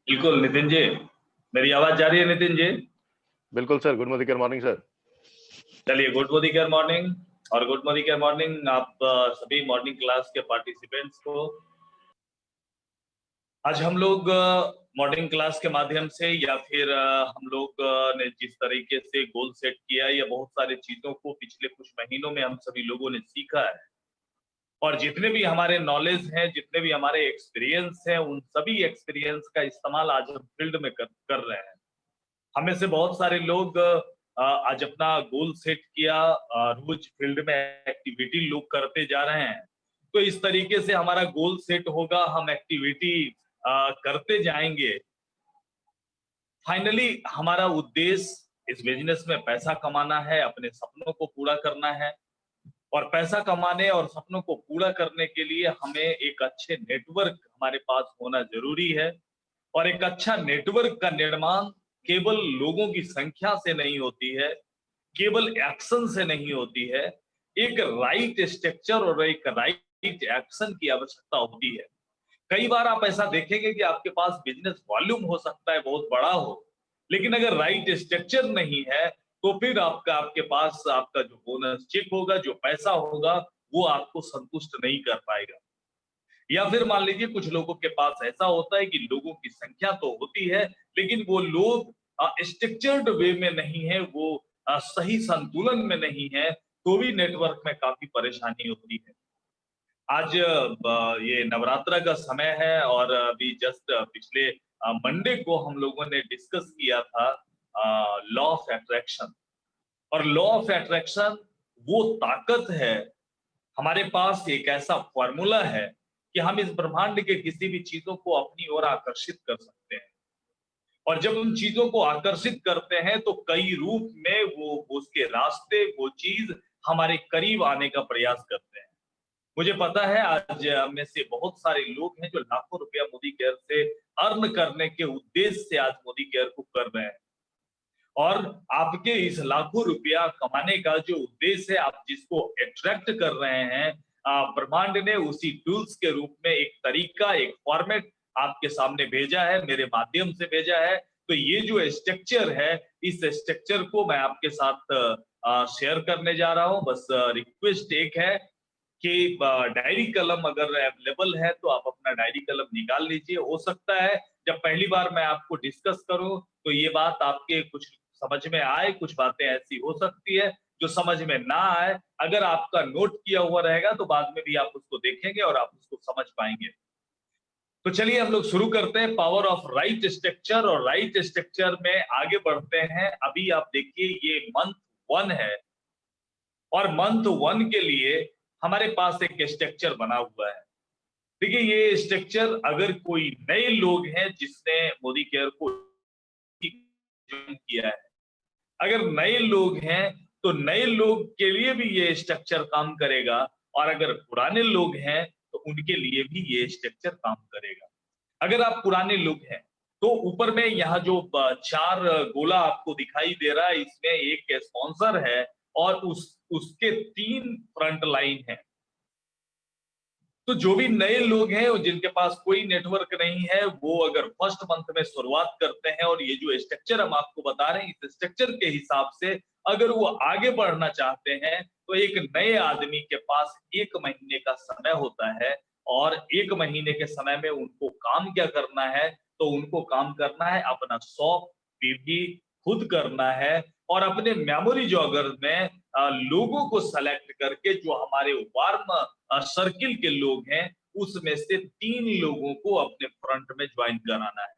बिल्कुल नितिन जी, मेरी आवाज जा रही है नितिन जी? बिल्कुल सर, गुड मॉर्निंग सर। चलिए, गुड मॉर्निंग और गुड मॉर्निंग आप सभी मॉर्निंग क्लास के पार्टिसिपेंट्स को। आज हम लोग मॉर्निंग क्लास के माध्यम से या फिर हम लोग ने जिस तरीके से गोल सेट किया या बहुत सारी चीजों को पिछले कुछ महीनों में हम सभी लोगों ने सीखा है और जितने भी हमारे नॉलेज हैं, जितने भी हमारे एक्सपीरियंस हैं, उन सभी एक्सपीरियंस का इस्तेमाल आज हम फील्ड में कर रहे हैं। हमें से बहुत सारे लोग आज अपना गोल सेट किया, रोज फील्ड में एक्टिविटी लोग करते जा रहे हैं। तो इस तरीके से हमारा गोल सेट होगा, हम एक्टिविटी करते जाएंगे। फाइनली हमारा उद्देश्य इस बिजनेस में पैसा कमाना है, अपने सपनों को पूरा करना है। और पैसा कमाने और सपनों को पूरा करने के लिए हमें एक अच्छे नेटवर्क हमारे पास होना जरूरी है। और एक अच्छा नेटवर्क का निर्माण केवल लोगों की संख्या से नहीं होती है, केवल एक्शन से नहीं होती है। एक राइट स्ट्रक्चर और एक राइट एक्शन की आवश्यकता होती है। कई बार आप ऐसा देखेंगे कि आपके पास बिजनेस वॉल्यूम हो सकता है बहुत बड़ा हो, लेकिन अगर राइट स्ट्रक्चर नहीं है तो फिर आपके पास आपका जो बोनस चेक होगा, जो पैसा होगा, वो आपको संतुष्ट नहीं कर पाएगा। या फिर मान लीजिए कुछ लोगों के पास ऐसा होता है कि लोगों की संख्या तो होती है, लेकिन वो लोग स्ट्रक्चर्ड वे में नहीं है, वो सही संतुलन में नहीं है, तो भी नेटवर्क में काफी परेशानी होती है। आज ये नवरात्र का समय है और अभी जस्ट पिछले मंडे को हम लोगों ने डिस्कस किया था लॉ ऑफ अट्रैक्शन। और लॉ ऑफ अट्रैक्शन वो ताकत है, हमारे पास एक ऐसा फॉर्मूला है कि हम इस ब्रह्मांड के किसी भी चीजों को अपनी ओर आकर्षित कर सकते हैं। और जब उन चीजों को आकर्षित करते हैं तो कई रूप में वो उसके रास्ते, वो चीज हमारे करीब आने का प्रयास करते हैं। मुझे पता है आज में से बहुत सारे लोग हैं जो लाखों रुपया मोदी केयर से अर्न करने के उद्देश्य से आज मोदी केयर को कर रहे हैं। और आपके इस लाखों रुपया कमाने का जो उद्देश्य है, आप जिसको अट्रैक्ट कर रहे हैं, ब्रह्मांड ने उसी टूल्स के रूप में एक तरीका, एक फॉर्मेट आपके सामने भेजा है, मेरे माध्यम से भेजा है। तो ये जो स्ट्रक्चर है, इस स्ट्रक्चर को मैं आपके साथ शेयर करने जा रहा हूं। बस रिक्वेस्ट एक है कि डायरी कलम अगर अवेलेबल है तो आप अपना डायरी कलम निकाल लीजिए। हो सकता है जब पहली बार मैं आपको डिस्कस करूं तो ये बात आपके कुछ समझ में आए, कुछ बातें ऐसी हो सकती है जो समझ में ना आए। अगर आपका नोट किया हुआ रहेगा तो बाद में भी आप उसको देखेंगे और आप उसको समझ पाएंगे। तो चलिए हम लोग शुरू करते हैं पावर ऑफ राइट स्ट्रक्चर। और राइट स्ट्रक्चर में आगे बढ़ते हैं। अभी आप देखिए ये मंथ 1 है और मंथ 1 के लिए हमारे पास एक स्ट्रक्चर बना हुआ है। देखिए ये स्ट्रक्चर अगर कोई नए लोग हैं जिसने मोदी केयर को ज्वाइन किया है, अगर नए लोग हैं तो नए लोग के लिए भी ये स्ट्रक्चर काम करेगा। और अगर पुराने लोग हैं तो उनके लिए भी ये स्ट्रक्चर काम करेगा। अगर आप पुराने लोग हैं तो ऊपर में यहाँ जो 4 गोला आपको दिखाई दे रहा है, इसमें एक स्पॉन्सर है और उसके 3 फ्रंट लाइन है। तो जो भी नए लोग हैं और जिनके पास कोई नेटवर्क नहीं है, वो अगर फर्स्ट मंथ में शुरुआत करते हैं और ये जो स्ट्रक्चर हम आपको बता रहे हैं, इस स्ट्रक्चर के हिसाब से अगर वो आगे बढ़ना चाहते हैं तो एक नए आदमी के पास 1 महीने का समय होता है। और 1 महीने के समय में उनको काम क्या करना है, तो उनको काम करना है अपना 100 पीवी खुद करना है। और अपने मेमोरी जॉगर में लोगों को सेलेक्ट करके जो हमारे वार्म सर्किल के लोग हैं, उसमें से 3 लोगों को अपने फ्रंट में ज्वाइन कराना है।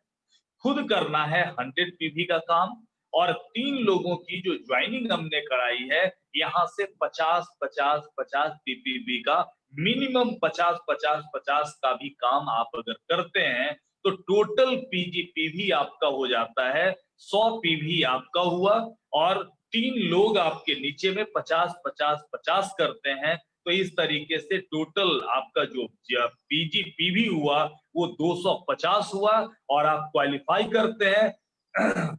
खुद करना है 100 पीवी का काम। और 3 लोगों की जो ज्वाइनिंग हमने कराई है, यहाँ से 50-50-50 पीपीवी का मिनिमम 50-50-50 का भी काम आप अगर करते हैं तो टोटल पीवी आपका हो जाता है 100 पीवी आपका हुआ। और 3 लोग आपके नीचे में 50-50-50 करते हैं। तो इस तरीके से टोटल आपका जो पीवी हुआ वो 250 हुआ। और आप क्वालिफाई करते हैं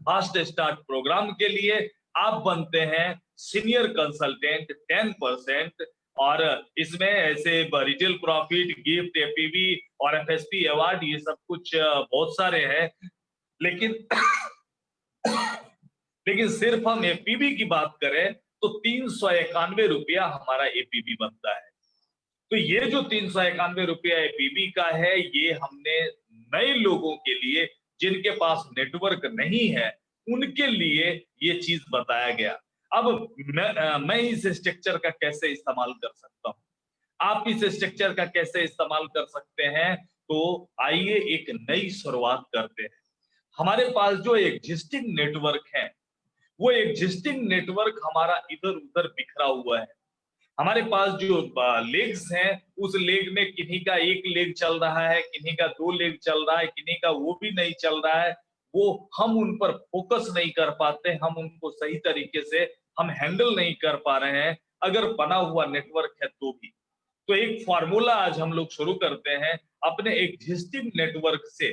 फास्ट स्टार्ट प्रोग्राम के लिए। आप बनते हैं सीनियर कंसल्टेंट 10%। और इसमें ऐसे रिटेल प्रॉफिट, गिफ्ट, एपीवी और एफएसपी अवार्ड, ये सब कुछ बहुत सारे हैं। लेकिन लेकिन सिर्फ हम एपीबी की बात करें तो 391 रुपया हमारा एपीबी बनता है। तो ये जो 391 रुपया एपीबी का है, ये हमने नए लोगों के लिए जिनके पास नेटवर्क नहीं है उनके लिए ये चीज बताया गया। अब मैं इस स्ट्रक्चर का कैसे इस्तेमाल कर सकता हूं, आप इस स्ट्रक्चर का कैसे इस्तेमाल कर सकते हैं? तो आइए एक नई शुरुआत करते हैं। हमारे पास जो एग्जिस्टिंग नेटवर्क है, वो एग्जिस्टिंग नेटवर्क हमारा इधर उधर बिखरा हुआ है। हमारे पास जो लेग्स हैं, उस लेग में किन्हीं का एक लेग चल रहा है, किन्हीं का दो लेग चल रहा है, किन्हीं का वो भी नहीं चल रहा है। वो हम उन पर फोकस नहीं कर पाते, हम उनको सही तरीके से हम हैंडल नहीं कर पा रहे हैं, अगर बना हुआ नेटवर्क है तो भी। तो एक फॉर्मूला आज हम लोग शुरू करते हैं। अपने एग्जिस्टिंग नेटवर्क से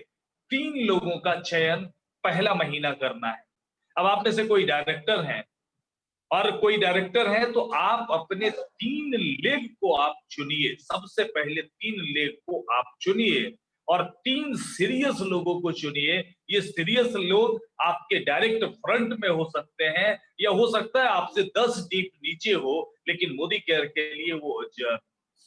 3 लोगों का चयन पहला महीना करना है। अब आप में से कोई डायरेक्टर हैं और कोई डायरेक्टर है, तो आप अपने 3 लेग को आप चुनिए। सबसे पहले 3 लेग को आप चुनिए और 3 सीरियस लोगों को चुनिए। ये सीरियस लोग आपके डायरेक्ट फ्रंट में हो सकते हैं या हो सकता है आपसे 10 डीप नीचे हो, लेकिन मोदी केयर के लिए वो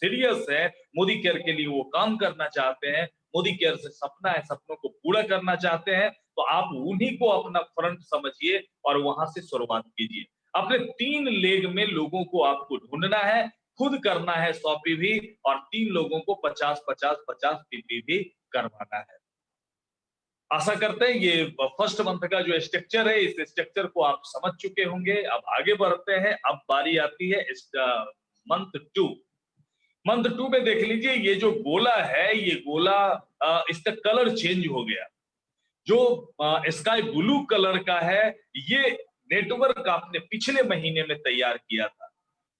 सीरियस है, मोदी केयर के लिए वो काम करना चाहते हैं, मोदी केयर से सपना है, सपनों को पूरा करना चाहते हैं। तो आप उन्हीं को अपना फ्रंट समझिए और वहां से शुरुआत कीजिए। अपने 3 लेग में लोगों को आपको ढूंढना है, खुद करना है 100 पीवी और 3 लोगों को 50-50-50 पीवी भी करवाना है। आशा करते हैं ये फर्स्ट मंथ का जो स्ट्रक्चर है, इस स्ट्रक्चर को आप समझ चुके होंगे। अब आगे बढ़ते हैं। अब बारी आती है मंथ 2। मंथ 2 में देख लीजिए, ये जो गोला है, ये गोला इसका कलर चेंज हो गया। जो स्काई ब्लू कलर का है, ये नेटवर्क आपने पिछले महीने में तैयार किया था।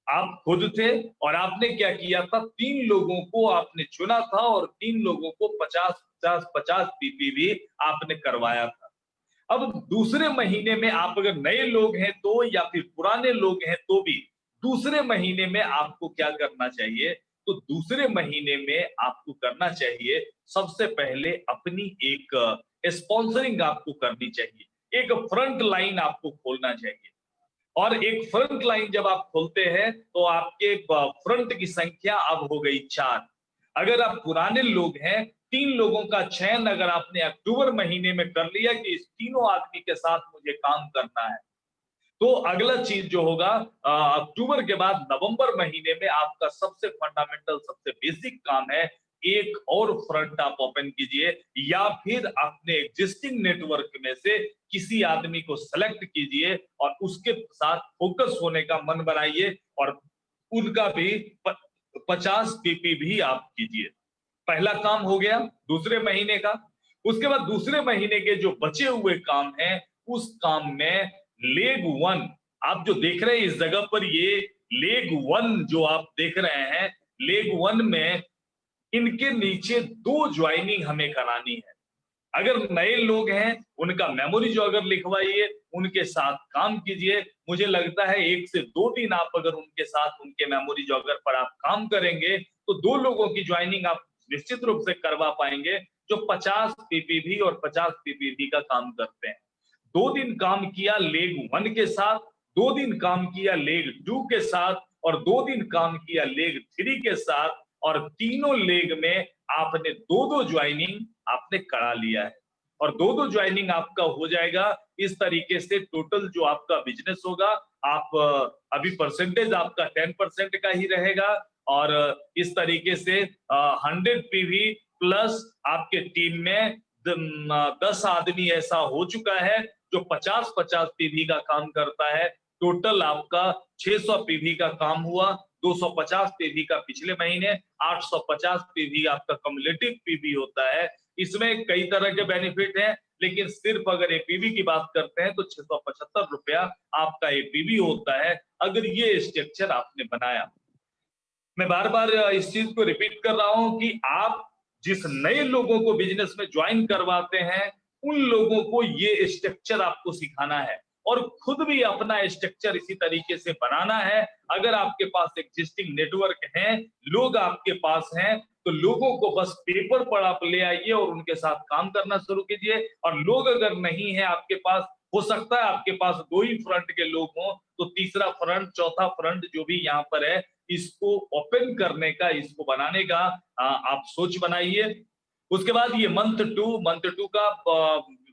आप खुद थे और आपने क्या किया था, 3 लोगों को आपने चुना था और 3 लोगों को 50-50-50 पीपीवी आपने करवाया था। अब दूसरे महीने में आप अगर नए लोग हैं तो, या फिर पुराने लोग हैं तो भी, दूसरे महीने में आपको क्या करना चाहिए? तो दूसरे महीने में आपको करना चाहिए, सबसे पहले अपनी एक स्पॉन्सरिंग आपको करनी चाहिए। एक फ्रंट लाइन आपको खोलना चाहिए और एक फ्रंट लाइन जब आप खोलते हैं तो आपके फ्रंट की संख्या अब हो गई 4। अगर आप पुराने लोग हैं, 3 लोगों का चयन अगर आपने अक्टूबर महीने में कर लिया कि इस तीनों आदमी के साथ मुझे काम करना है, तो अगला चीज जो होगा, अक्टूबर के बाद नवंबर महीने में आपका सबसे फंडामेंटल, सबसे बेसिक काम है, एक और फ्रंट आप ओपन कीजिए या फिर अपने एग्जिस्टिंग नेटवर्क में से किसी आदमी को सेलेक्ट कीजिए और उसके साथ फोकस होने का मन बनाइए और उनका भी 50 पीपी भी आप कीजिए। पहला काम हो गया दूसरे महीने का। उसके बाद दूसरे महीने के जो बचे हुए काम हैं, उस काम में लेग 1 आप जो देख रहे हैं इस जगह पर, ये लेग 1 जो आप देख रहे हैं, लेग 1 में इनके नीचे 2 ज्वाइनिंग हमें करानी है। अगर नए लोग हैं, उनका मेमोरी जॉगर लिखवाइए, उनके साथ काम कीजिए। मुझे लगता है 1 से 2 दिन आप अगर उनके साथ उनके मेमोरी जॉगर पर आप काम करेंगे, तो 2 लोगों की ज्वाइनिंग आप निश्चित रूप से करवा पाएंगे, जो 50 पीपीवी और 50 पीपीवी का काम करते हैं। 2 दिन काम किया लेग 1 के साथ, 2 दिन काम किया लेग 2 के साथ और 2 दिन काम किया लेग 3 के साथ और तीनों लेग में आपने 2-2 ज्वाइनिंग आपने करा लिया है और 2-2 ज्वाइनिंग आपका हो जाएगा। इस तरीके से टोटल जो आपका बिजनेस होगा, आप अभी परसेंटेज आपका 10% का ही रहेगा और इस तरीके से 100 पीवी प्लस आपके टीम में 10 आदमी ऐसा हो चुका है जो 50-50 पीवी का काम करता है। टोटल आपका 600 पीवी का काम हुआ, 250 पीवी का पिछले महीने, 850 पीवी आपका कम्युलेटिव पीवी होता है। इसमें कई तरह के बेनिफिट हैं, लेकिन सिर्फ अगर एपीवी की बात करते हैं तो 675 रुपया आपका एपीवी होता है, अगर ये स्ट्रक्चर आपने बनाया। मैं बार-बार इस चीज को रिपीट कर रहा हूं कि आप जिस नए लोगों को बिजनेस में ज्वाइन करवाते हैं, उन लोगों को ये स्ट्रक्चर आपको सिखाना है और खुद भी अपना स्ट्रक्चर इसी तरीके से बनाना है। अगर आपके पास एग्जिस्टिंग नेटवर्क है, लोग आपके पास हैं, तो लोगों को बस पेपर पर आप ले आइए और उनके साथ काम करना शुरू कीजिए। और लोग अगर नहीं है आपके पास, हो सकता है आपके पास 2 ही फ्रंट के लोग हों, तो तीसरा फ्रंट, चौथा फ्रंट जो भी यहाँ पर है, इसको ओपन करने का, इसको बनाने का आप सोच बनाइए। उसके बाद ये मंथ 2 का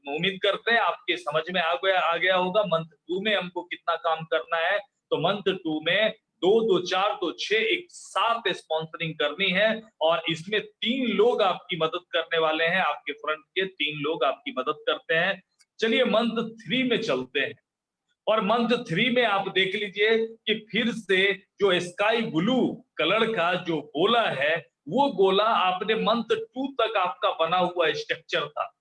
उम्मीद करते हैं आपके समझ में आ गया होगा मंथ 2 में हमको कितना काम करना है। तो मंथ 2 में 2, 2, 4, 2, 6 एक साथ स्पॉन्सरिंग करनी है और इसमें 3 लोग आपकी मदद करने वाले हैं, आपके फ्रंट के 3 लोग आपकी मदद करते हैं। चलिए मंथ 3 में चलते हैं। और मंथ 3 में आप देख लीजिए कि फिर से जो स्काई ब्लू कलर का जो गोला है, वो गोला आपने मंथ 2 तक आपका बना हुआ स्ट्रक्चर था।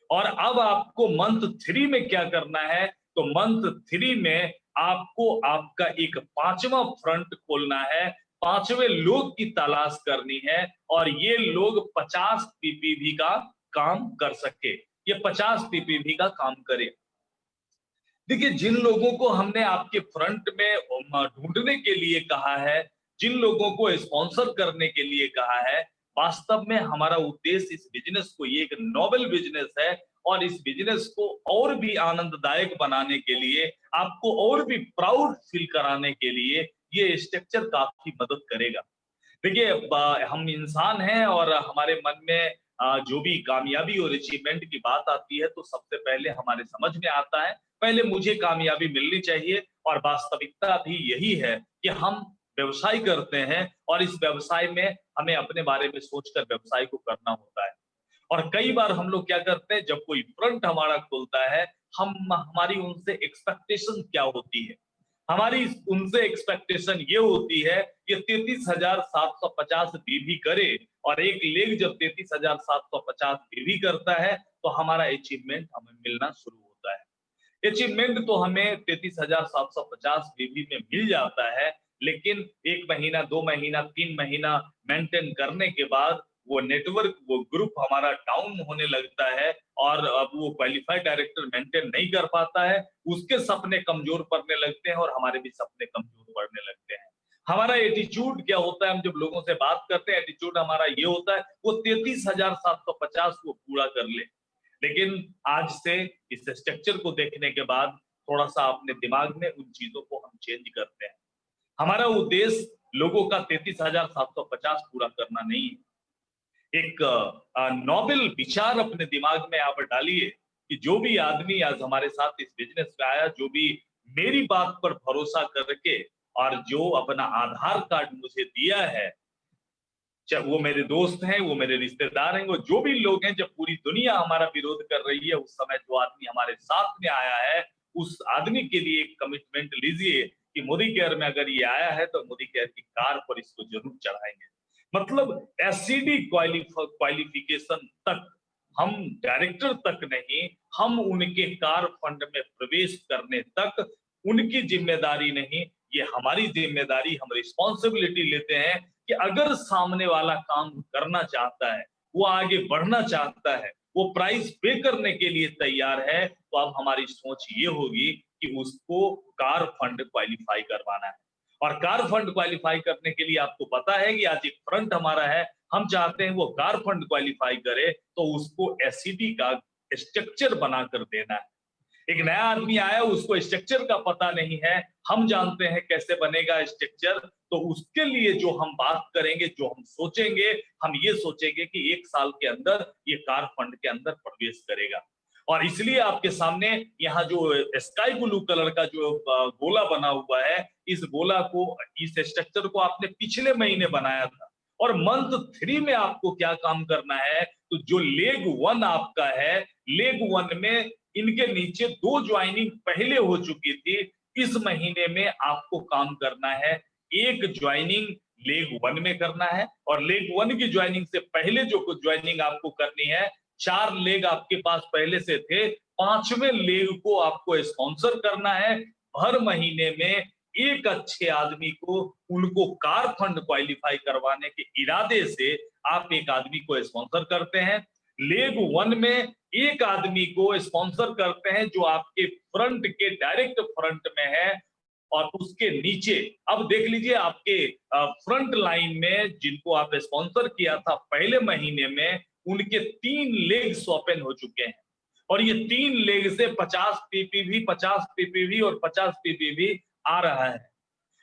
और अब आपको मंथ 3 में क्या करना है, तो मंथ 3 में आपको आपका एक 5वां फ्रंट खोलना है, 5वें लोग की तलाश करनी है और ये लोग 50 पीपीवी का काम कर सके। ये 50 पीपीवी का काम करे। देखिए, जिन लोगों को हमने आपके फ्रंट में ढूंढने के लिए कहा है, जिन लोगों को स्पॉन्सर करने के लिए कहा है, वास्तव में हमारा उद्देश्य इस बिजनेस को, ये एक नोबेल बिजनेस है और इस बिजनेस को और भी आनंददायक बनाने के लिए, आपको और भी प्राउड फील कराने के लिए ये स्ट्रक्चर काफी मदद करेगा। देखिए, हम इंसान हैं और हमारे मन में जो भी कामयाबी और अचीवमेंट की बात आती है तो सबसे पहले हमारे समझ में आता है, पहले मुझे कामयाबी मिलनी चाहिए। और वास्तविकता भी यही है कि हम व्यवसाय करते हैं और इस व्यवसाय में हमें अपने बारे में सोचकर व्यवसाय को करना होता है। और कई बार हम लोग क्या करते हैं, जब कोई फ्रंट हमारा खुलता है, हमारी उनसे एक्सपेक्टेशन क्या होती है? हमारी उनसे एक्सपेक्टेशन ये होती है कि 33,750 बीवी करे और एक लेग जब 33,750 बीवी करता है, तो हमारा अचीवमेंट हमें मिलना शुरू होता है। अचीवमेंट तो हमें 33,750 बीवी में मिल जाता है, लेकिन 1 महीना, 2 महीना, 3 महीना मेंटेन करने के बाद वो नेटवर्क, वो ग्रुप हमारा डाउन होने लगता है और अब वो क्वालिफाइड डायरेक्टर मेंटेन नहीं कर पाता है, उसके सपने कमजोर पड़ने लगते हैं और हमारे भी सपने कमजोर पड़ने लगते हैं। हमारा एटीट्यूड क्या होता है, हम जब लोगों से बात करते हैं, एटीट्यूड हमारा ये होता है, वो 33,750 को पूरा कर ले। लेकिन आज से इस स्ट्रक्चर को देखने के बाद थोड़ा-सा अपने दिमाग में उन चीज़ों को हम चेंज करते हैं। हमारा उद्देश्य लोगों का 33,750 पूरा करना नहीं है। एक नोबेल विचार अपने दिमाग में आप डालिए कि जो भी आदमी आज हमारे साथ इस बिज़नेस में आया, जो भी मेरी बात पर भरोसा करके और जो अपना आधार कार्ड मुझे दिया है, चाहे वो मेरे दोस्त हैं, वो मेरे रिश्तेदार हैं, वो जो भी लोग हैं, जब पूरी दुनिया हमारा विरोध कर रही है, उस समय जो आदमी हमारे साथ में आया है, उस आदमी के लिए एक कमिटमेंट लीजिए कि मोदी केयर में अगर ये आया है, तो मोदी केयर की कार पर इसको ज़रूर चढ़ाएँगे। मतलब एससीडी क्वालिफिकेशन तक, हम डायरेक्टर तक नहीं, हम उनके कार फंड में प्रवेश करने तक उनकी ज़िम्मेदारी नहीं, ये हमारी ज़िम्मेदारी, हम रिस्पॉन्सिबिलिटी लेते हैं कि अगर सामने वाला काम करना चाहता है, वो आगे बढ़ना चाहता है, वो प्राइस पे करने के लिए तैयार है, तो अब हमारी सोच ये होगी कि उसको कार फंड क्वालीफाई करवाना है। और कार फंड क्वालीफाई करने के लिए आपको पता है कि आज एक फ्रंट हमारा है, हम चाहते हैं वो कार फंड क्वालीफाई करे, तो उसको एससीडी का स्ट्रक्चर बनाकर देना है। एक नया आदमी आया, उसको स्ट्रक्चर का पता नहीं है, हम जानते हैं कैसे बनेगा स्ट्रक्चर, तो उसके लिए जो हम बात करेंगे, जो हम सोचेंगे, हम ये सोचेंगे कि 1 साल के अंदर ये कार फंड के अंदर प्रवेश करेगा। और इसलिए आपके सामने यहाँ जो स्काई ब्लू कलर का जो गोला बना हुआ है, इस गोला को, इस स्ट्रक्चर को आपने पिछले महीने बनाया था। और मंथ 3 में आपको क्या काम करना है, तो जो लेग 1 आपका है, लेग 1 में इनके नीचे 2 ज्वाइनिंग पहले हो चुकी थी। इस महीने में आपको काम करना है, 1 ज्वाइनिंग लेग 1 में करना है और लेग 1 की ज्वाइनिंग से पहले जो कुछ ज्वाइनिंग आपको करनी है, 4 लेग आपके पास पहले से थे, 5वें लेग को आपको स्पॉन्सर करना है। हर महीने में एक अच्छे आदमी को, उनको कार फंड क्वालीफाई करवाने के इरादे से आप एक आदमी को स्पॉन्सर करते हैं। लेग 1 में एक आदमी को स्पॉन्सर करते हैं जो आपके फ्रंट के डायरेक्ट फ्रंट में है और उसके नीचे अब देख लीजिए आपके फ्रंट लाइन में जिनको आप स्पॉन्सर किया था पहले महीने में, उनके 3 लेग्स ओपन हो चुके हैं और ये 3 लेग से 50 पीपीवी, 50 पीपीवी और 50 पीपीवी आ रहा है।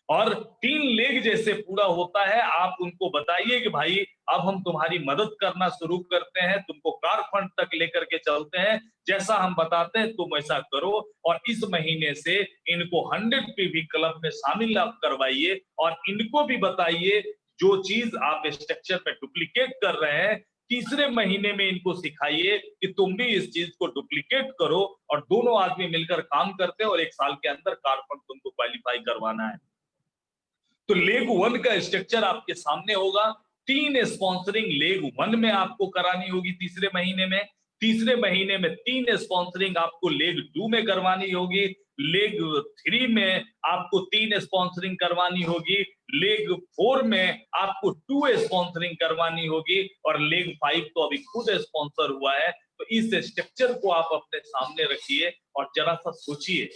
और 3 लेग जैसे पूरा होता है, आप उनको बताइए कि भाई अब हम तुम्हारी मदद करना शुरू करते हैं, तुमको कार फंड तक लेकर के चलते हैं, जैसा हम बताते हैं तुम ऐसा करो। और इस महीने से इनको 100 पीवी क्लब में शामिल आप करवाइए और इनको भी बताइए जो चीज आप स्ट्रक्चर में डुप्लीकेट कर रहे हैं, तीसरे महीने में इनको सिखाइए कि तुम भी इस चीज को डुप्लीकेट करो और दोनों आदमी मिलकर काम करते हैं और 1 साल के अंदर कार फंड तुमको क्वालिफाई करवाना है। तो लेग 1 का स्ट्रक्चर आपके सामने होगा। 3 स्पॉन्सरिंग लेग 1 में आपको करानी होगी तीसरे महीने में। तीसरे महीने में 3 स्पॉन्सरिंग आपको लेग 2 में करवानी होगी। लेग 3 में आपको 3 स्पॉन्सरिंग करवानी होगी। लेग 4 में आपको 2 स्पॉन्सरिंग करवानी होगी और लेग 5 तो अभी खुद स्पॉन्सर हुआ है। तो इस स्ट्रक्चर को आप अपने सामने रखिए और जरा सा सोचिए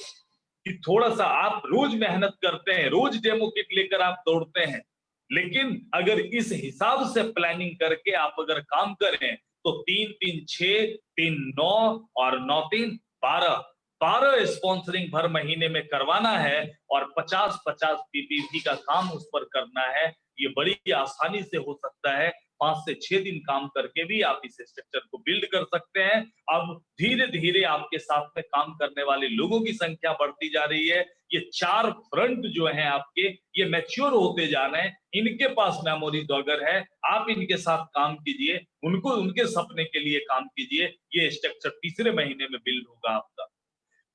कि थोड़ा सा आप रोज मेहनत करते हैं, रोज डेमो किट लेकर आप दौड़ते हैं, लेकिन अगर इस हिसाब से प्लानिंग करके आप अगर काम करें तो 3-3-6, 3-9 और 9-3 12 12 स्पॉन्सरिंग भर महीने में करवाना है और 50-50 पीपीवी का काम उस पर करना है। ये बड़ी आसानी से हो सकता है। 5 से 6 दिन काम करके भी आप इस स्ट्रक्चर को बिल्ड कर सकते हैं। अब धीरे धीरे आपके साथ में काम करने वाले लोगों की संख्या बढ़ती जा रही है। ये 4 फ्रंट जो हैं आपके, ये मैच्योर होते जा रहे हैं। इनके पास मेमोरी तो अगर है, आप इनके साथ काम कीजिए, उनको उनके सपने के लिए काम कीजिए। ये स्ट्रक्चर तीसरे महीने में बिल्ड होगा आपका।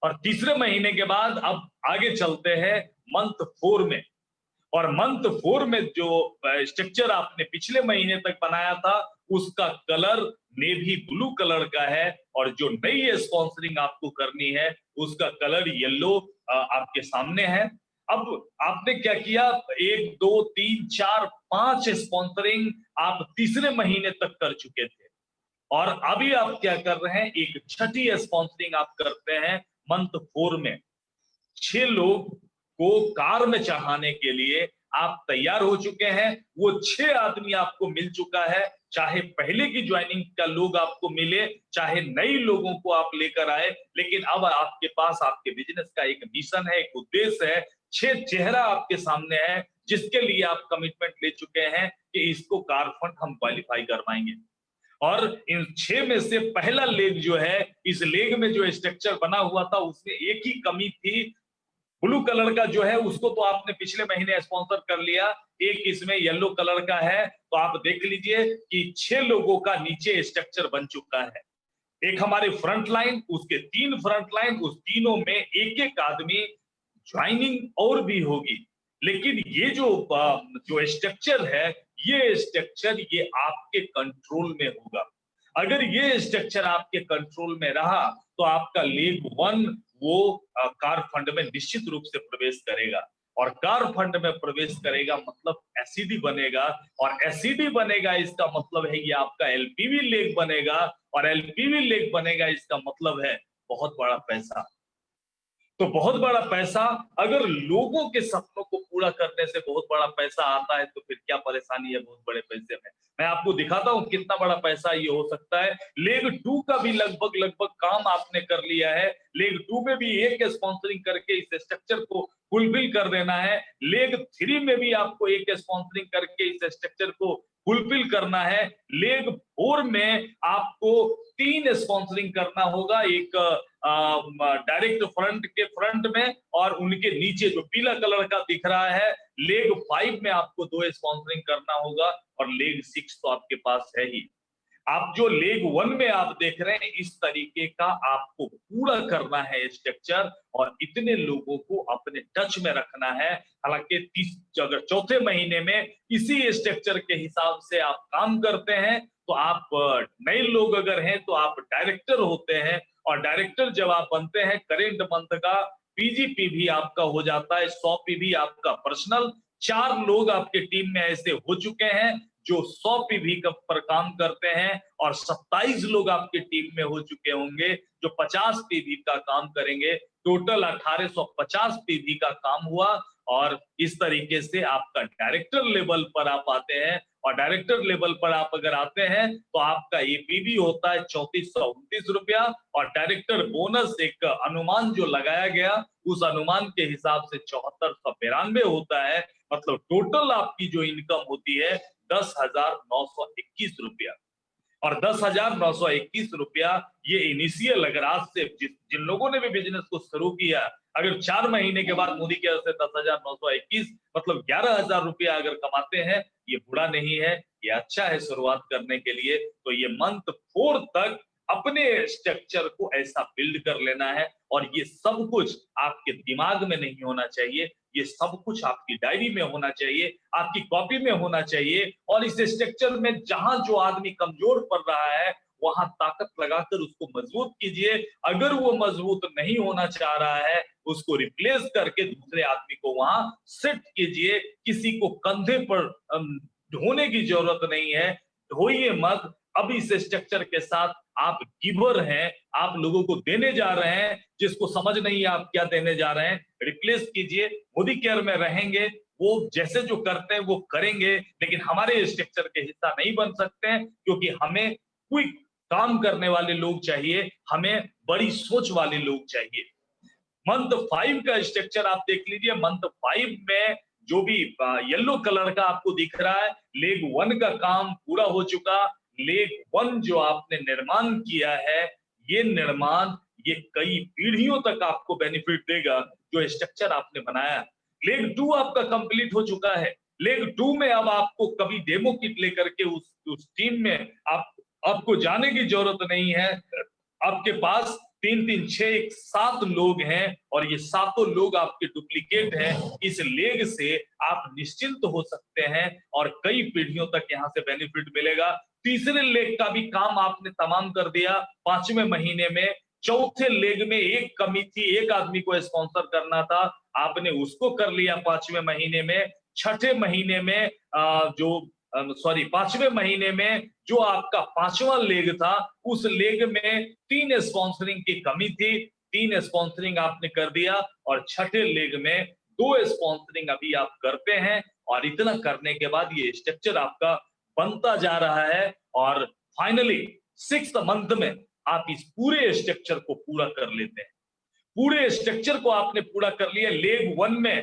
और तीसरे महीने के बाद अब आगे चलते हैं मंथ 4 में। और मंथ 4 में जो स्ट्रक्चर आपने पिछले महीने तक बनाया था, उसका कलर नेवी ब्लू कलर का है और जो नई स्पॉन्सरिंग आपको करनी है उसका कलर येलो आपके सामने है। अब आपने क्या किया, 1 2 3 4 5 स्पॉन्सरिंग आप तीसरे महीने तक कर चुके थे और अभी आप क्या कर रहे हैं, एक छठी स्पॉन्सरिंग आप करते हैं मंथ 4 में। 6 लोग को कार में चढ़ाने के लिए आप तैयार हो चुके हैं। वो 6 आदमी आपको मिल चुका है, चाहे पहले की ज्वाइनिंग का लोग आपको मिले, चाहे नए लोगों को आप लेकर आए, लेकिन अब आपके पास आपके बिजनेस का एक मिशन है, एक उद्देश्य है। 6 चेहरा आपके सामने है जिसके लिए आप कमिटमेंट ले चुके हैं कि इसको कार फंड हम क्वालिफाई करवाएंगे। और इन 6 में से पहला लेग जो है, इस लेग में जो स्ट्रक्चर बना हुआ था उसमें एक ही कमी थी, ब्लू कलर का जो है उसको तो आपने पिछले महीने स्पॉन्सर कर लिया, एक इसमें येलो कलर का है। तो आप देख लीजिए कि 6 लोगों का नीचे स्ट्रक्चर बन चुका है। एक हमारे फ्रंट लाइन, उसके 3 फ्रंट लाइन, उस तीनों में एक-एक आदमी ज्वाइनिंग और भी होगी। लेकिन ये जो स्ट्रक्चर है, ये स्ट्रक्चर ये आपके कंट्रोल में होगा। अगर ये स्ट्रक्चर आपके कंट्रोल में रहा तो आपका लेग 1 वो कार फंड में निश्चित रूप से प्रवेश करेगा और कार फंड में प्रवेश करेगा मतलब एसईडी बनेगा और एसईडी बनेगा इसका मतलब है ये आपका एलपीवी लेग बनेगा और एलपीवी लेग बनेगा इसका मतलब है बहुत बड़ा पैसा। तो बहुत बड़ा पैसा, अगर लोगों के सपनों को पूरा करने से बहुत बड़ा पैसा आता है तो फिर क्या परेशानी है बहुत बड़े पैसे में। मैं आपको दिखाता हूं कितना बड़ा पैसा ये हो सकता है। लेग 2 का भी लगभग काम आपने कर लिया है। लेग 2 में भी एक स्पॉन्सरिंग करके इस स्ट्रक्चर को फुलफिल कर देना है। लेग 3 में भी आपको एक स्पॉन्सरिंग करके इस स्ट्रक्चर को फुलफिल करना है। लेग 4 में आपको 3 स्पॉन्सरिंग करना होगा, एक डायरेक्ट फ्रंट के फ्रंट में और उनके नीचे जो पीला कलर का दिख रहा है। लेग 5 में आपको 2 स्पॉन्सरिंग करना होगा और लेग 6 तो आपके पास है ही। आप जो लेग 1 में आप देख रहे हैं इस तरीके का आपको पूरा करना है स्ट्रक्चर और इतने लोगों को अपने टच में रखना है। हालांकि अगर चौथे महीने में इसी स्ट्रक्चर के हिसाब से आप काम करते हैं तो आप नए लोग अगर हैं तो आप डायरेक्टर होते हैं और डायरेक्टर जब आप बनते हैं करेंट मंथ का पीजीपी भी आपका हो जाता है, 100 पी भी आपका पर्सनल। 4 लोग आपके टीम में ऐसे हो चुके हैं जो 100 पीवी पर काम करते हैं और 27 लोग आपके टीम में हो चुके होंगे जो 50 पीवी का काम करेंगे। टोटल 1850 पीवी का काम हुआ और इस तरीके से आपका डायरेक्टर लेवल पर आप आते हैं और डायरेक्टर लेवल पर आप अगर आते हैं तो आपका एपीवी होता है 3429 रुपया और डायरेक्टर बोनस एक अनुमान जो लगाया गया उस अनुमान के हिसाब से 7492 होता है। मतलब टोटल आपकी जो इनकम होती है 10,921 रुपया और 10,921 रुपया ये इनिशियल अगर आज से जिन लोगों ने भी बिजनेस को शुरू किया अगर 4 महीने के बाद मोदी केयर से 10,921 मतलब 11,000 रुपया अगर कमाते हैं ये बुरा नहीं है, ये अच्छा है शुरुआत करने के लिए। तो ये मंथ 4 तक अपने स्ट्रक्चर को ऐसा बिल्ड कर लेना है और ये सब कुछ आपके दिमाग में नहीं होना चाहिए, ये सब कुछ आपकी डायरी में होना चाहिए, आपकी कॉपी में होना चाहिए और इस स्ट्रक्चर में जहां जो आदमी कमजोर पड़ रहा है वहां ताकत लगाकर उसको मजबूत कीजिए। अगर वो मजबूत नहीं होना चाह रहा है उसको रिप्लेस करके दूसरे आदमी को वहां सेट कीजिए। किसी को कंधे पर ढोने की जरूरत नहीं है, ढोइए मत। अब इस स्ट्रक्चर के साथ आप गिवर हैं, आप लोगों को देने जा रहे हैं, जिसको समझ नहीं है आप क्या देने जा रहे हैं, रिप्लेस कीजिए। मोदी केयर में रहेंगे, वो जैसे जो करते हैं वो करेंगे, लेकिन हमारे स्ट्रक्चर के हिस्सा नहीं बन सकते हैं क्योंकि हमें क्विक काम करने वाले लोग चाहिए, हमें बड़ी सोच वाले लोग चाहिए। मंथ 5 का स्ट्रक्चर आप देख लीजिए। मंथ 5 में जो भी येलो कलर का आपको दिख रहा है, लेग 1 का काम पूरा हो चुका। लेग 1 जो आपने निर्माण किया है, ये निर्माण ये कई पीढ़ियों तक आपको बेनिफिट देगा जो स्ट्रक्चर आपने बनाया। लेग 2 आपका कंप्लीट हो चुका है। लेग 2 में अब आपको कभी डेमो किट लेकर के उस टीम में आपको जाने की जरूरत नहीं है। आपके पास 3 6 7 लोग हैं और ये सातों लोग आपके डुप्लीकेट हैं। इस लेग से आप निश्चिंत हो सकते हैं और कई पीढ़ियों तक यहाँ से बेनिफिट मिलेगा। तीसरे लेग का भी काम आपने तमाम कर दिया 5वें महीने में। चौथे लेग में एक कमी थी, एक आदमी को स्पॉन्सर करना था, आपने उसको कर लिया 5वें महीने में। छठे महीने में सॉरी 5वें महीने में जो आपका 5वां लेग था उस लेग में 3 स्पॉन्सरिंग की कमी थी, 3 स्पॉन्सरिंग आपने कर दिया और छठे लेग में 2 स्पॉन्सरिंग अभी आप करते हैं और इतना करने के बाद ये स्ट्रक्चर आपका बनता जा रहा है और फाइनली 6th मंथ में आप इस पूरे स्ट्रक्चर को पूरा कर लेते हैं। पूरे स्ट्रक्चर को आपने पूरा कर लिया। लेग 1 में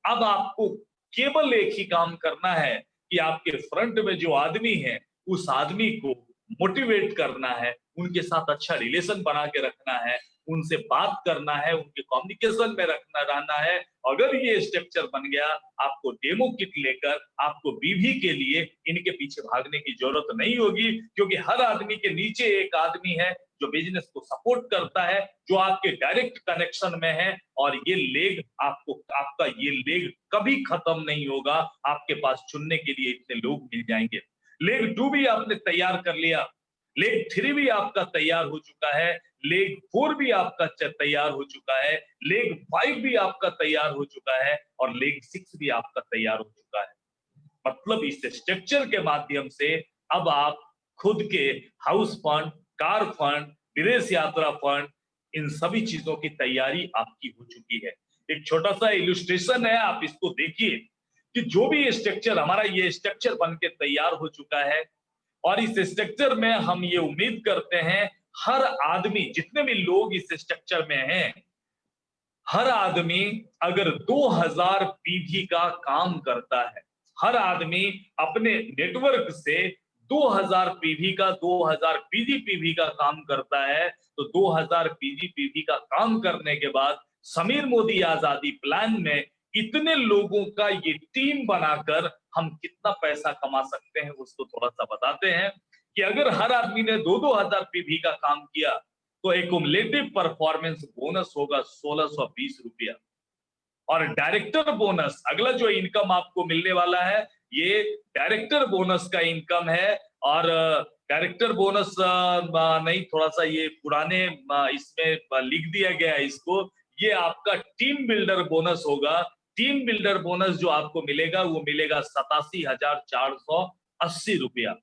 अब आपको केवल एक ही काम करना है कि आपके फ्रंट में जो आदमी है उस आदमी को मोटिवेट करना है, उनके साथ अच्छा रिलेशन बना के रखना है, उनसे बात करना है, उनके कम्युनिकेशन में रहना है। अगर ये स्ट्रक्चर बन गया, आपको डेमो किट लेकर आपको बीवी के लिए इनके पीछे भागने की जरूरत नहीं होगी क्योंकि हर आदमी के नीचे एक आदमी है जो बिजनेस को सपोर्ट करता है, जो आपके डायरेक्ट कनेक्शन में है और ये लेग आपका ये लेग कभी खत्म नहीं होगा। आपके पास चुनने के लिए इतने लोग मिल जाएंगे। लेग 2 भी आपने तैयार कर लिया, लेग 3 भी आपका तैयार हो चुका है, लेग 4 भी आपका तैयार हो चुका है, लेग 5 भी आपका तैयार हो चुका है और लेग 6 भी आपका तैयार हो चुका है। मतलब इस स्ट्रक्चर के माध्यम से अब आप खुद के हाउस फंड, कार फंड, विदेश यात्रा फंड, इन सभी चीजों की तैयारी आपकी हो चुकी है। एक छोटा सा इलस्ट्रेशन है, आप इसको देखिए कि जो भी स्ट्रक्चर हमारा ये स्ट्रक्चर बन के तैयार हो चुका है और इस स्ट्रक्चर में हम ये उम्मीद करते हैं हर आदमी, जितने भी लोग इस स्ट्रक्चर में हैं, हर आदमी अगर 2000 पीवी का काम करता है, हर आदमी अपने नेटवर्क से 2000 पीवी का 2000 पीवी का काम करता है तो 2000 पीवी का काम करने के बाद समीर मोदी आजादी प्लान में इतने लोगों का ये टीम बनाकर हम कितना पैसा कमा सकते हैं उसको थोड़ा सा बताते हैं कि अगर हर आदमी ने 2-2000 पीवी का काम किया तो एक्युमुलेटिव परफॉर्मेंस बोनस होगा 1620 रुपया और डायरेक्टर बोनस अगला जो इनकम आपको मिलने वाला है ये डायरेक्टर बोनस का इनकम है। और डायरेक्टर बोनस नहीं, थोड़ा सा ये पुराने इसमें लिख दिया गया है इसको, ये आपका टीम बिल्डर बोनस होगा। टीम बिल्डर बोनस जो आपको मिलेगा वो मिलेगा 87,400 ₹87,480।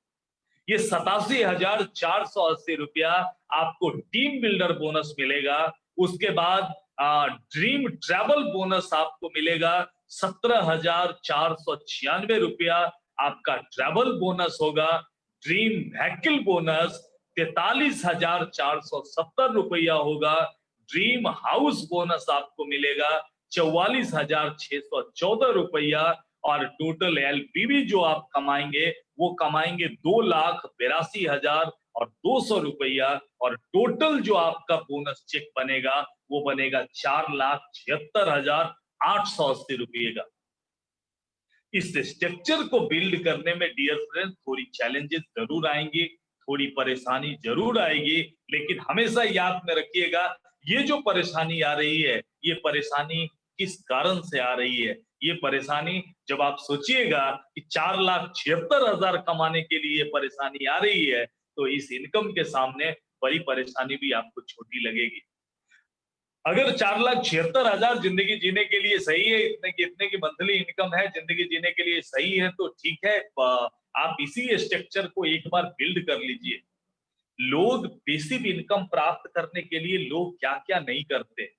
ये ₹87,480 आपको टीम बिल्डर बोनस मिलेगा। उसके बाद ड्रीम ट्रैवल बोनस आपको मिलेगा ₹17,496। आपका ट्रैवल बोनस होगा। ड्रीम व्हीकल बोनस ₹43,470 होगा। ड्रीम हाउस बोनस आपको मिलेगा ₹44,614। और टोटल एलपीवी जो आप कमाएंगे वो कमाएंगे ₹2,82,200। और टोटल जो आपका बोनस चेक बनेगा वो बनेगा ₹4,76,880 का। इस स्ट्रक्चर को बिल्ड करने में डियर फ्रेंड थोड़ी चैलेंजेस जरूर आएंगी, थोड़ी परेशानी जरूर आएगी, लेकिन हमेशा याद में रखिएगा ये जो परेशानी आ रही है ये परेशानी किस कारण से आ रही है। ये परेशानी जब आप सोचिएगा कि 4,76,000 कमाने के लिए ये परेशानी आ रही है तो इस इनकम के सामने बड़ी परेशानी भी आपको छोटी लगेगी। अगर 4,76,000 जिंदगी जीने के लिए सही है, इतने की मंथली इनकम है, जिंदगी जीने के लिए सही है तो ठीक है। आप इसी स्ट्रक्चर को एक बार बिल्ड कर लीजिए। लोग पैसिव इनकम प्राप्त करने के लिए लोग क्या क्या नहीं करते।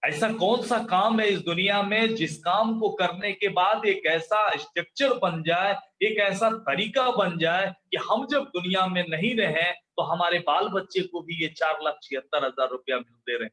ऐसा कौन सा काम है इस दुनिया में जिस काम को करने के बाद एक ऐसा स्ट्रक्चर बन जाए, एक ऐसा तरीका बन जाए कि हम जब दुनिया में नहीं रहे तो हमारे बाल बच्चे को भी ये 4,76,000 मिलते रहे।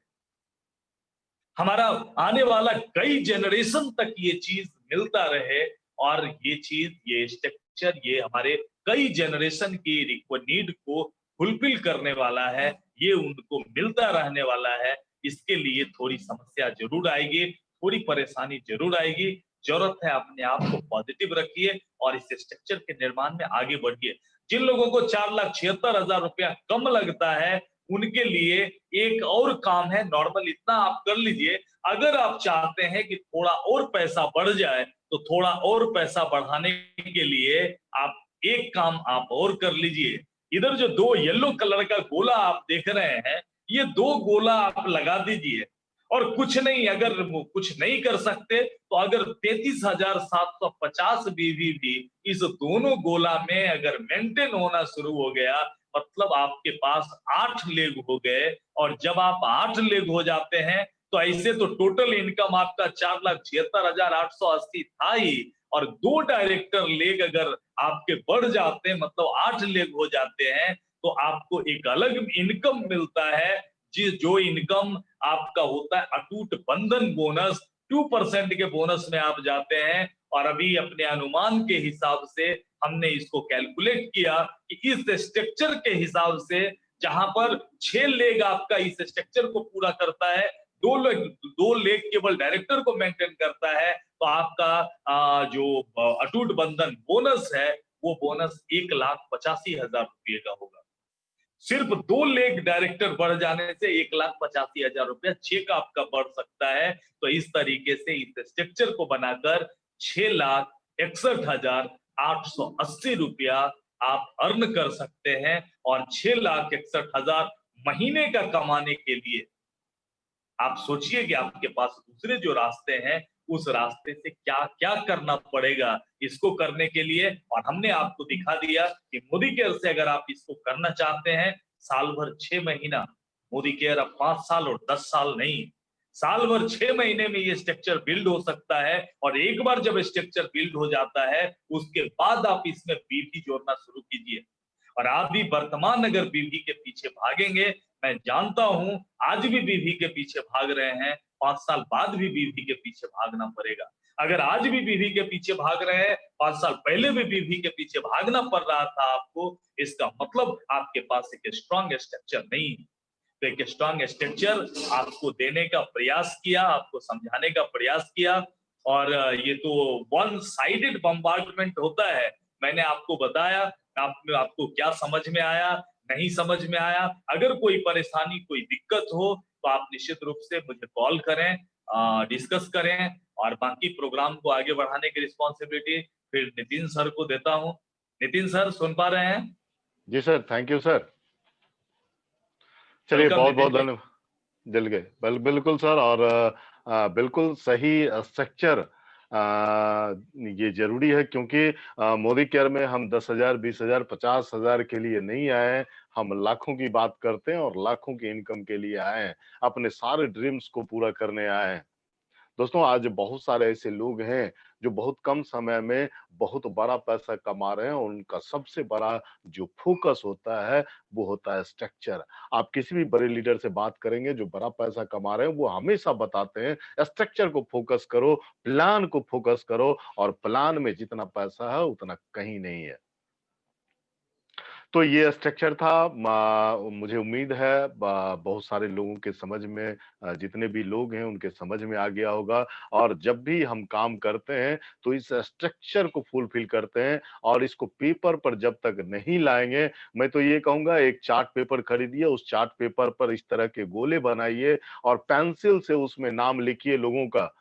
हमारा आने वाला कई जनरेशन तक ये चीज मिलता रहे। और ये चीज, ये स्ट्रक्चर, ये हमारे कई जनरेशन की नीड को फुलफिल करने वाला है। ये उनको मिलता रहने वाला है। इसके लिए थोड़ी समस्या जरूर आएगी, थोड़ी परेशानी जरूर आएगी। जरूरत है अपने आप को पॉजिटिव रखिए और इस स्ट्रक्चर के निर्माण में आगे बढ़िए। जिन लोगों को 4,76,000 कम लगता है उनके लिए एक और काम है। नॉर्मल इतना आप कर लीजिए। अगर आप चाहते हैं कि थोड़ा और पैसा बढ़ जाए तो थोड़ा और पैसा बढ़ाने के लिए आप एक काम आप और कर लीजिए। इधर जो 2 येलो कलर का गोला आप देख रहे हैं, ये 2 गोला आप लगा दीजिए। और कुछ नहीं, अगर वो कुछ नहीं कर सकते तो अगर 33,750 बीवी भी इस दोनों गोला में अगर मेंटेन होना शुरू हो गया, मतलब आपके पास 8 लेग हो गए। और जब आप 8 लेग हो जाते हैं तो ऐसे तो टोटल इनकम आपका 4,76,880 था ही। और 2 डायरेक्टर लेग अगर आपके बढ़ जाते हैं, मतलब 8 लेग हो जाते हैं, तो आपको एक अलग इनकम मिलता है। जो इनकम आपका होता है अटूट बंधन बोनस। 2% के बोनस में आप जाते हैं। और अभी अपने अनुमान के हिसाब से हमने इसको कैलकुलेट किया कि इस स्ट्रक्चर के हिसाब से जहां पर 6 लेग आपका इस स्ट्रक्चर को पूरा करता है, 2 लेग केवल डायरेक्टर को मेंटेन करता है, तो आपका जो अटूट बंधन बोनस है वो बोनस 1,85,000 का होगा। सिर्फ 2 लेग डायरेक्टर बढ़ जाने से 1,85,000 चेक आपका बढ़ सकता है। तो इस तरीके से इस स्ट्रक्चर को बनाकर 6,61,880 आप अर्न कर सकते हैं। और 6,61,000 महीने का कमाने के लिए आप सोचिए कि आपके पास दूसरे जो रास्ते हैं उस रास्ते से क्या क्या करना पड़ेगा इसको करने के लिए। और हमने आपको दिखा दिया कि मोदी केयर से अगर आप इसको करना चाहते हैं, साल भर 6 महीना, मोदी केयर अब 5 साल और 10 साल नहीं, साल भर 6 महीने में ये स्ट्रक्चर बिल्ड हो सकता है। और एक बार जब स्ट्रक्चर बिल्ड हो जाता है उसके बाद आप इसमें बीवी जोड़ना शुरू कीजिए। और आप भी वर्तमान अगर बीवी के पीछे भागेंगे, मैं जानता हूं आज भी बीवी के पीछे भाग रहे हैं, 5 साल बाद भी बीवी के पीछे भागना पड़ेगा। अगर आज भी बीवी के पीछे भाग रहे हैं, 5 साल पहले भी बीवी के पीछे भागना पड़ रहा था आपको, इसका मतलब आपके पास एक स्ट्रॉन्ग स्ट्रक्चर नहीं है। तो एक स्ट्रॉन्ग स्ट्रक्चर आपको देने का प्रयास किया, आपको समझाने का प्रयास किया। और ये तो वन साइडेड बम्बार्डमेंट होता है। मैंने आपको बताया, आपको क्या समझ में आया, नहीं समझ में आया। अगर कोई परेशानी, कोई दिक्कत हो तो आप निश्चित रूप से मुझे कॉल करें, डिस्कस करें। और बाकी प्रोग्राम को आगे बढ़ाने की रिस्पॉन्सिबिलिटी फिर नितिन सर को देता हूं। नितिन सर सुन पा रहे हैं? जी सर, थैंक यू सर। चलिए, वेलकम बहुत बहुत नितिन जी। धन्यवाद। दिल गए बिल्कुल सर। और बिल्कुल सही स्ट्रक्चर ये जरूरी है क्योंकि मोदी केयर में हम 10,000, 20,000, 50,000 के लिए नहीं आए हैं। हम लाखों की बात करते हैं और लाखों की इनकम के लिए आए हैं। अपने सारे ड्रीम्स को पूरा करने आए हैं। दोस्तों, आज बहुत सारे ऐसे लोग हैं जो बहुत कम समय में बहुत बड़ा पैसा कमा रहे हैं और उनका सबसे बड़ा जो फोकस होता है वो होता है स्ट्रक्चर। आप किसी भी बड़े लीडर से बात करेंगे जो बड़ा पैसा कमा रहे हैं, वो हमेशा बताते हैं स्ट्रक्चर को फोकस करो, प्लान को फोकस करो और प्लान में जितना पैसा है उतना कहीं नहीं है। तो ये स्ट्रक्चर था। मुझे उम्मीद है बहुत सारे लोगों के समझ में, जितने भी लोग हैं उनके समझ में आ गया होगा। और जब भी हम काम करते हैं तो इस स्ट्रक्चर को फुलफिल करते हैं और इसको पेपर पर जब तक नहीं लाएंगे, मैं तो ये कहूंगा एक चार्ट पेपर खरीदिए, उस चार्ट पेपर पर इस तरह के गोले बनाइए और पेंसिल से उसमें नाम लिखिए लोगों का।